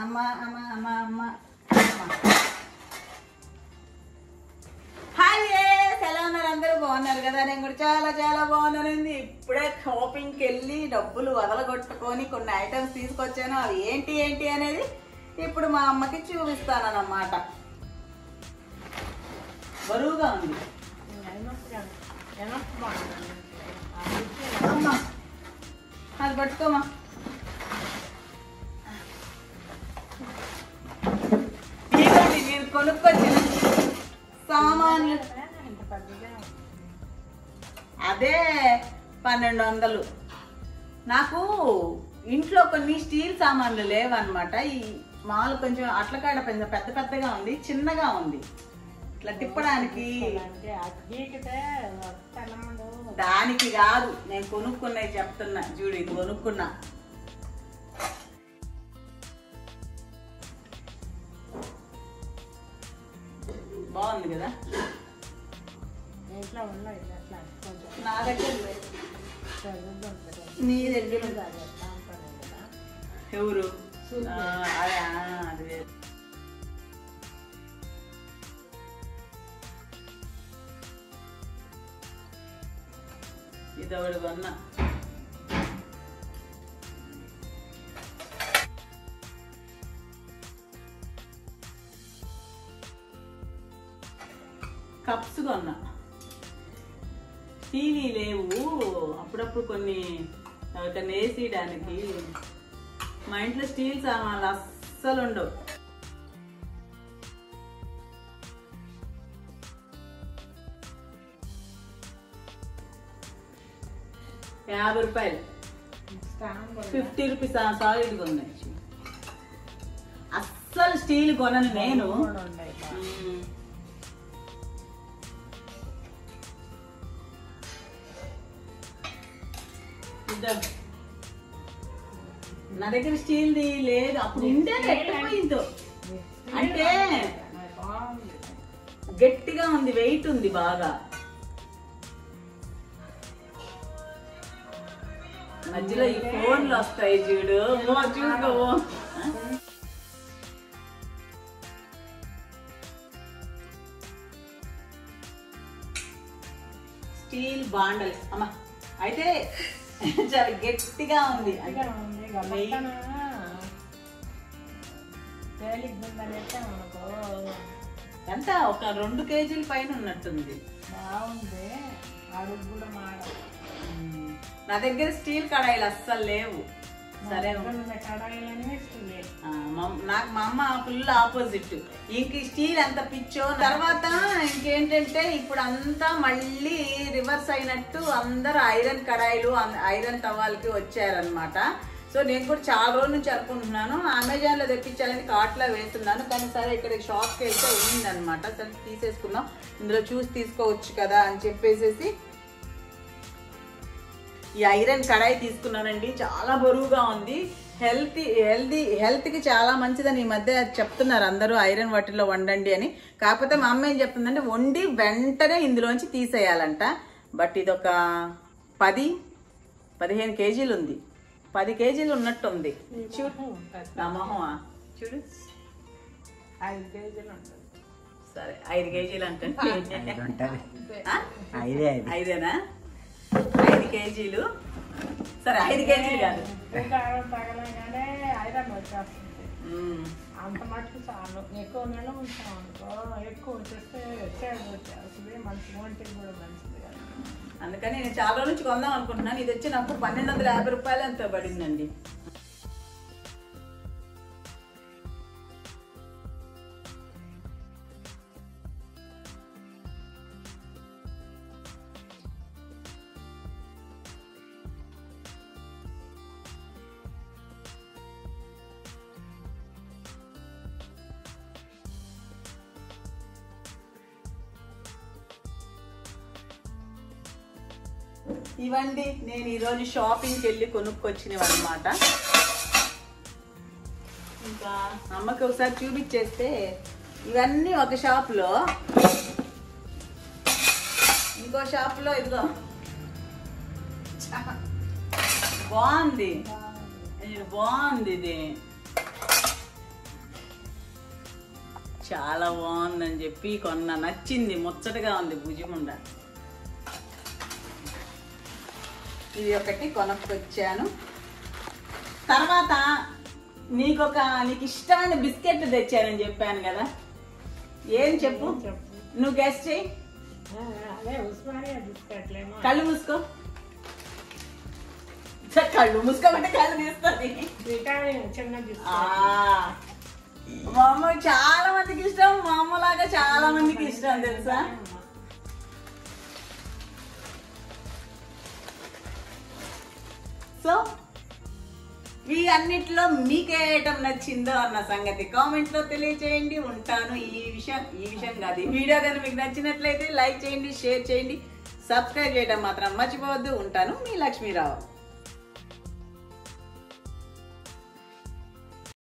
అమ్మ అమ్మ అమ్మ అమ్మ హాయ్ ఎలా ఉన్నారు అందరూ బాగున్నారు కదా నేను కూడా చాలా చాలా బాగున్నానండి ఇప్పుడే షాపింగ్కి వెళ్ళి డబ్బులు వదలగొట్టుకొని కొన్ని ఐటమ్స్ తీసుకొచ్చాను అవి ఏంటి ఏంటి అనేది ఇప్పుడు మా అమ్మకి చూపిస్తానన్నమాట బరువుగా ఉంది అమ్మా అది పట్టుకోమా ఇదిగోండి నేను కొనుక్కొచ్చిన సామాన్లు అదే 1200 నాకు ఇంట్లో కొన్ని స్టీల్ సామాన్లు లేవన్నమాట ఈ మాలు కొంచెం అట్లకాడ పెద్ద పెద్దగా ఉంది చిన్నగా ఉంది ఇట్లా తిప్పడానికి దానికి కాదు నేను కొనుక్కున్నాయి చెప్తున్నా చూడు ఇది కొనుక్కున్నా బాగుంది కదా నా దగ్గర నీ దగ్గర ఎవరు అది ఇది ఒకటి కొన్నా కప్స్ కొన్నా స్టీల్ లేవు అప్పుడప్పుడు కొన్ని ఎవరికన్నా వేసేయడానికి మా ఇంట్లో స్టీల్ సామాన్లు అస్సలు ఉండవు ₹50 50 రూపీస్ సాలిడ్గా ఉన్నాయి అస్సలు స్టీల్ కొనను నేను నా దగ్గర స్టీల్ది లేదు అప్పుడు ఉండేది ఎట్టపోయిందో అంటే గట్టిగా ఉంది వెయిట్ ఉంది బాగా మధ్యలో ఈ ఫోన్లు వస్తాయి చూడు చూసుకో స్టీల్ బాండల్ అమ్మా అయితే చాలా గట్టిగా ఉంది ఎంత ఒక 2 కేజీల పైన ఉన్నట్టుంది బాగుంది అడుగు కూడా మాడ నా దగ్గర స్టీల్ కడాయిలు అస్సలు లేవు సరే నాకు మా అమ్మ ఫుల్ ఆపోజిట్ ఇంక స్టీల్ అంత పిచ్చో తర్వాత ఇంకేంటంటే ఇప్పుడు అంతా మళ్ళీ రివర్స్ అయినట్టు అందరు ఐరన్ కడాయిలు ఐరన్ తవాలకి వచ్చారనమాట సో నేను కూడా చాలా రోజుల నుంచి అనుకుంటున్నాను అమెజాన్ లో తెప్పించాలని కార్ట్లో వేస్తున్నాను కానీ సరే ఇక్కడ షాప్కి వెళ్తే ఉందనమాట సరే తీసేసుకున్నాం ఇందులో చూసి తీసుకోవచ్చు కదా అని చెప్పేసి ఈ ఐరన్ కడాయి తీసుకున్నానండి చాలా బరువుగా ఉంది హెల్త్కి చాలా మంచిదని ఈ మధ్య చెప్తున్నారు అందరూ ఐరన్ వాటిల్లో వండండి అని కాకపోతే మా అమ్మ ఏం చెప్తుందంటే వండి వెంటనే ఇందులోంచి తీసేయాలంట బట్ ఇది ఒక 10-15 కేజీలు ఉంది 10 కేజీలు ఉన్నట్టు ఉంది చూడు నా మొహమా చూడు 5 కేజీలు ఉంటుంది సరే 5 కేజీలు అంటే ఐదేనా 5 కేజీలు సరే 5 కేజీలు కాదు తగలగానే ఐరన్ వచ్చేస్తుంది అంత మటుకు చాలు ఎక్కువ నెల ఉంచాం అనుకో ఎక్కువ వచ్చేస్తే చేదు వచ్చేస్తుంది మంచి ఒంటికి కూడా మంచిది కదా అందుకని నేను చాలా రోజుల నుంచి కొందాం అనుకుంటున్నాను ఇది వచ్చి నాకు ₹1250 ఎంతో పడిందండి ఇవండి నేను ఈరోజు షాపింగ్కి వెళ్ళి కొనుక్కొచ్చినవి అన్నమాట ఇంకా అమ్మకి ఒకసారి చూపించేస్తే ఇవన్నీ ఒక షాప్లో ఇంకో షాప్లో ఇదిగో బాగుంది బాగుంది ఇది చాలా బాగుందని చెప్పి కొన్న, నచ్చింది, ముచ్చటగా ఉంది భుజముండ. ఇది ఒకటి కొనుక్కొచ్చాను. తర్వాత నీకు ఇష్టమైన బిస్కెట్ తెచ్చానని చెప్పాను కదా, ఏం చెప్పు, నువ్వు గెస్ చేయి. కళ్ళు మూసుకో, కళ్ళు మూసుకోమంటే కళ్ళు తీస్తుంది. మా అమ్మ చాలా మందికి ఇష్టం, మా అమ్మలాగా చాలా మందికి ఇష్టం తెలుసా. సో ఈ అన్నిట్లో మీకే ఐటమ్ నచ్చిందో అన్న సంగతి కామెంట్ లో తెలియచేయండి. ఉంటాను. ఈ విషయం కాదు, ఈ వీడియో కనుక మీకు నచ్చినట్లయితే లైక్ చేయండి, షేర్ చేయండి, సబ్స్క్రైబ్ చేయడం మాత్రం మర్చిపోవద్దు. ఉంటాను, మీ లక్ష్మీరావు.